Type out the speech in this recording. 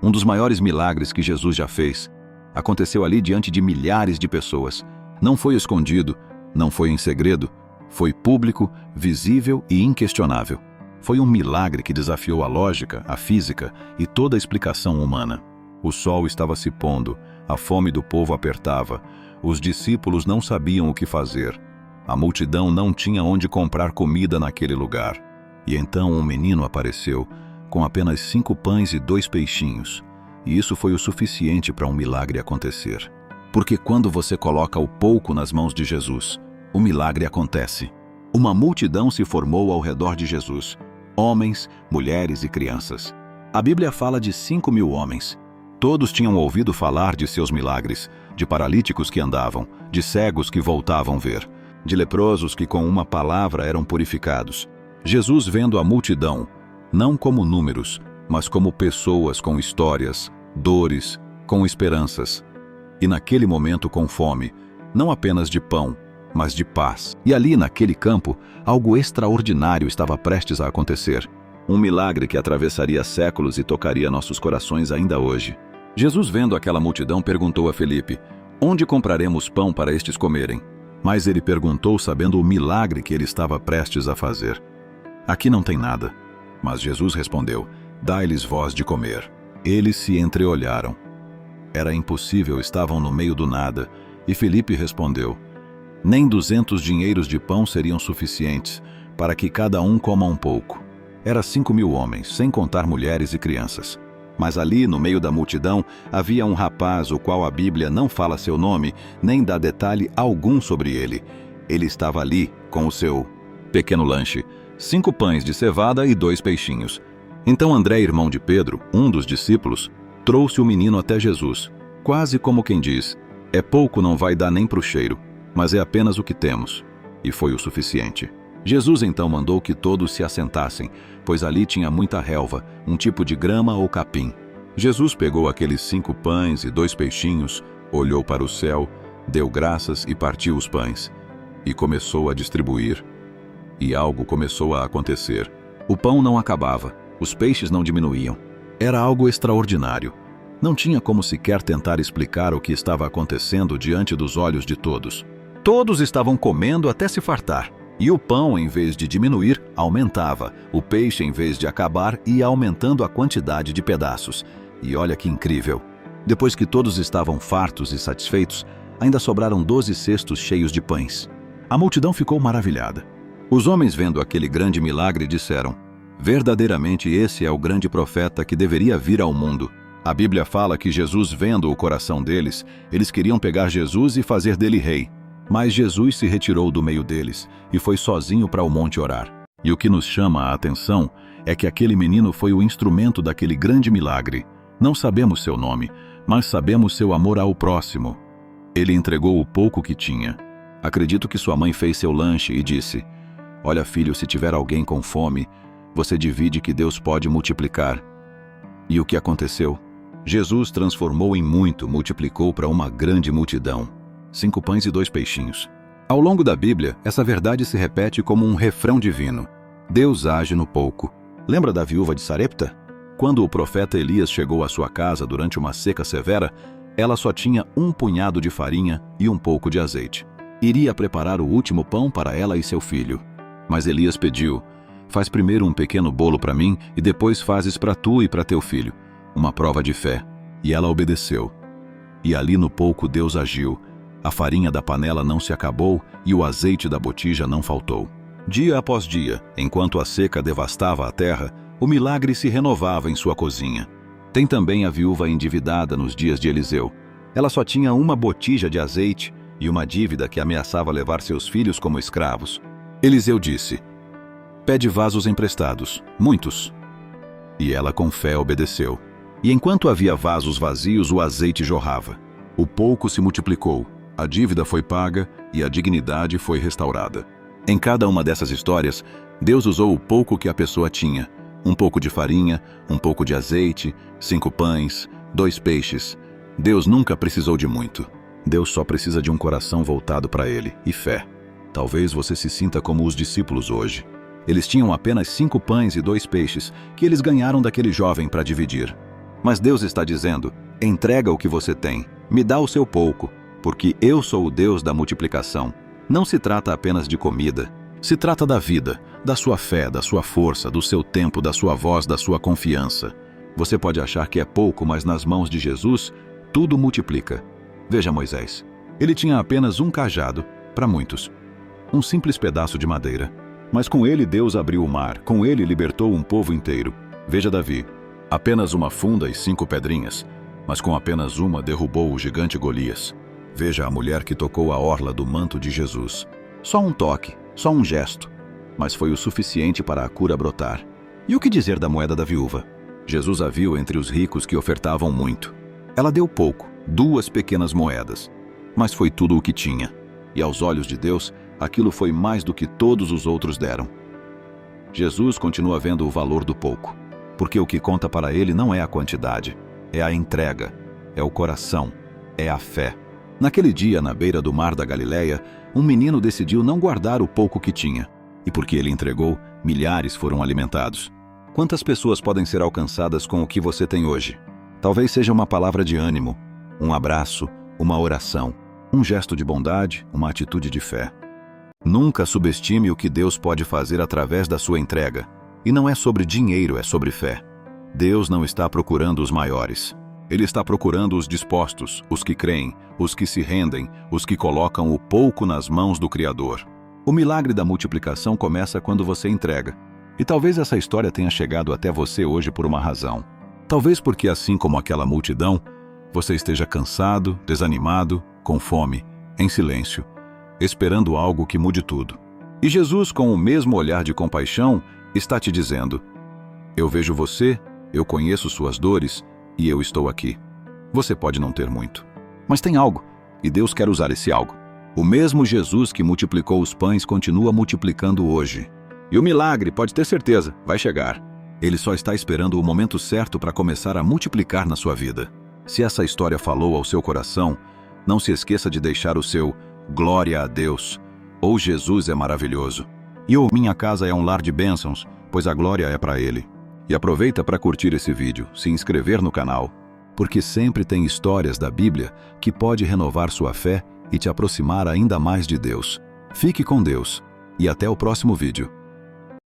Um dos maiores milagres que Jesus já fez. Aconteceu ali diante de milhares de pessoas. Não foi escondido, não foi em segredo. Foi público, visível e inquestionável. Foi um milagre que desafiou a lógica, a física e toda a explicação humana. O sol estava se pondo, a fome do povo apertava, os discípulos não sabiam o que fazer. A multidão não tinha onde comprar comida naquele lugar. E então um menino apareceu, com apenas 5 pães e 2 peixinhos. E isso foi o suficiente para um milagre acontecer. Porque quando você coloca o pouco nas mãos de Jesus, o milagre acontece. Uma multidão se formou ao redor de Jesus. Homens, mulheres e crianças. A Bíblia fala de 5.000 homens. Todos tinham ouvido falar de seus milagres, de paralíticos que andavam, de cegos que voltavam a ver, de leprosos que com uma palavra eram purificados. Jesus vendo a multidão, não como números, mas como pessoas com histórias, dores, com esperanças. E naquele momento com fome, não apenas de pão, mas de paz. E ali naquele campo, algo extraordinário estava prestes a acontecer. Um milagre que atravessaria séculos e tocaria nossos corações ainda hoje. Jesus, vendo aquela multidão, perguntou a Felipe: onde compraremos pão para estes comerem? Mas ele perguntou sabendo o milagre que ele estava prestes a fazer. Aqui não tem nada. Mas Jesus respondeu: dai-lhes vós de comer. Eles se entreolharam. Era impossível, estavam no meio do nada. E Felipe respondeu: nem 200 dinheiros de pão seriam suficientes para que cada um coma um pouco. Era 5.000 homens, sem contar mulheres e crianças. Mas ali, no meio da multidão, havia um rapaz, o qual a Bíblia não fala seu nome, nem dá detalhe algum sobre ele. Ele estava ali, com o seu pequeno lanche, 5 pães de cevada e 2 peixinhos. Então André, irmão de Pedro, um dos discípulos, trouxe o menino até Jesus, quase como quem diz: é pouco, não vai dar nem para o cheiro, mas é apenas o que temos. E foi o suficiente. Jesus então mandou que todos se assentassem, pois ali tinha muita relva, um tipo de grama ou capim. Jesus pegou aqueles 5 pães e 2 peixinhos, olhou para o céu, deu graças e partiu os pães. E começou a distribuir. E algo começou a acontecer. O pão não acabava, os peixes não diminuíam. Era algo extraordinário. Não tinha como sequer tentar explicar o que estava acontecendo diante dos olhos de todos. Todos estavam comendo até se fartar. E o pão, em vez de diminuir, aumentava. O peixe, em vez de acabar, ia aumentando a quantidade de pedaços. E olha que incrível! Depois que todos estavam fartos e satisfeitos, ainda sobraram 12 cestos cheios de pães. A multidão ficou maravilhada. Os homens, vendo aquele grande milagre, disseram: verdadeiramente esse é o grande profeta que deveria vir ao mundo. A Bíblia fala que Jesus, vendo o coração deles, eles queriam pegar Jesus e fazer dele rei. Mas Jesus se retirou do meio deles e foi sozinho para o monte orar. E o que nos chama a atenção é que aquele menino foi o instrumento daquele grande milagre. Não sabemos seu nome, mas sabemos seu amor ao próximo. Ele entregou o pouco que tinha. Acredito que sua mãe fez seu lanche e disse: olha, filho, se tiver alguém com fome, você divide que Deus pode multiplicar. E o que aconteceu? Jesus transformou em muito, multiplicou para uma grande multidão. 5 pães e 2 peixinhos. Ao longo da Bíblia, essa verdade se repete como um refrão divino. Deus age no pouco. Lembra da viúva de Sarepta? Quando o profeta Elias chegou à sua casa durante uma seca severa, ela só tinha 1 punhado de farinha e um pouco de azeite. Iria preparar o último pão para ela e seu filho. Mas Elias pediu: faz primeiro um pequeno bolo para mim e depois fazes para tu e para teu filho. Uma prova de fé. E ela obedeceu. E ali no pouco Deus agiu. A farinha da panela não se acabou e o azeite da botija não faltou. Dia após dia, enquanto a seca devastava a terra, o milagre se renovava em sua cozinha. Tem também a viúva endividada nos dias de Eliseu. Ela só tinha 1 botija de azeite e uma dívida que ameaçava levar seus filhos como escravos. Eliseu disse: pede vasos emprestados, muitos. E ela com fé obedeceu. E enquanto havia vasos vazios, o azeite jorrava. O pouco se multiplicou. A dívida foi paga e a dignidade foi restaurada. Em cada uma dessas histórias, Deus usou o pouco que a pessoa tinha. 1 pouco de farinha, 1 pouco de azeite, 5 pães, 2 peixes. Deus nunca precisou de muito. Deus só precisa de um coração voltado para Ele e fé. Talvez você se sinta como os discípulos hoje. Eles tinham apenas 5 pães e 2 peixes que eles ganharam daquele jovem para dividir. Mas Deus está dizendo: entrega o que você tem, me dá o seu pouco, porque eu sou o Deus da multiplicação. Não se trata apenas de comida, se trata da vida, da sua fé, da sua força, do seu tempo, da sua voz, da sua confiança. Você pode achar que é pouco, mas nas mãos de Jesus, tudo multiplica. Veja Moisés. Ele tinha apenas um cajado, para muitos. Um simples pedaço de madeira. Mas com ele Deus abriu o mar, com ele libertou um povo inteiro. Veja Davi. Apenas uma funda e 5 pedrinhas, mas com apenas uma derrubou o gigante Golias. Veja a mulher que tocou a orla do manto de Jesus. Só um toque, só um gesto, mas foi o suficiente para a cura brotar. E o que dizer da moeda da viúva? Jesus a viu entre os ricos que ofertavam muito. Ela deu pouco, 2 pequenas moedas, mas foi tudo o que tinha. E aos olhos de Deus, aquilo foi mais do que todos os outros deram. Jesus continua vendo o valor do pouco, porque o que conta para ele não é a quantidade, é a entrega, é o coração, é a fé. Naquele dia, na beira do mar da Galileia, um menino decidiu não guardar o pouco que tinha. E porque ele entregou, milhares foram alimentados. Quantas pessoas podem ser alcançadas com o que você tem hoje? Talvez seja uma palavra de ânimo, um abraço, uma oração, um gesto de bondade, uma atitude de fé. Nunca subestime o que Deus pode fazer através da sua entrega. E não é sobre dinheiro, é sobre fé. Deus não está procurando os maiores. Ele está procurando os dispostos, os que creem, os que se rendem, os que colocam o pouco nas mãos do Criador. O milagre da multiplicação começa quando você entrega. E talvez essa história tenha chegado até você hoje por uma razão. Talvez porque, assim como aquela multidão, você esteja cansado, desanimado, com fome, em silêncio, esperando algo que mude tudo. E Jesus, com o mesmo olhar de compaixão, está te dizendo: eu vejo você, eu conheço suas dores, e eu estou aqui. Você pode não ter muito, mas tem algo, e Deus quer usar esse algo. O mesmo Jesus que multiplicou os pães continua multiplicando hoje. E o milagre, pode ter certeza, vai chegar. Ele só está esperando o momento certo para começar a multiplicar na sua vida. Se essa história falou ao seu coração, não se esqueça de deixar o seu glória a Deus, ou Jesus é maravilhoso. E ou minha casa é um lar de bênçãos, pois a glória é para Ele. E aproveita para curtir esse vídeo, se inscrever no canal, porque sempre tem histórias da Bíblia que pode renovar sua fé e te aproximar ainda mais de Deus. Fique com Deus e até o próximo vídeo.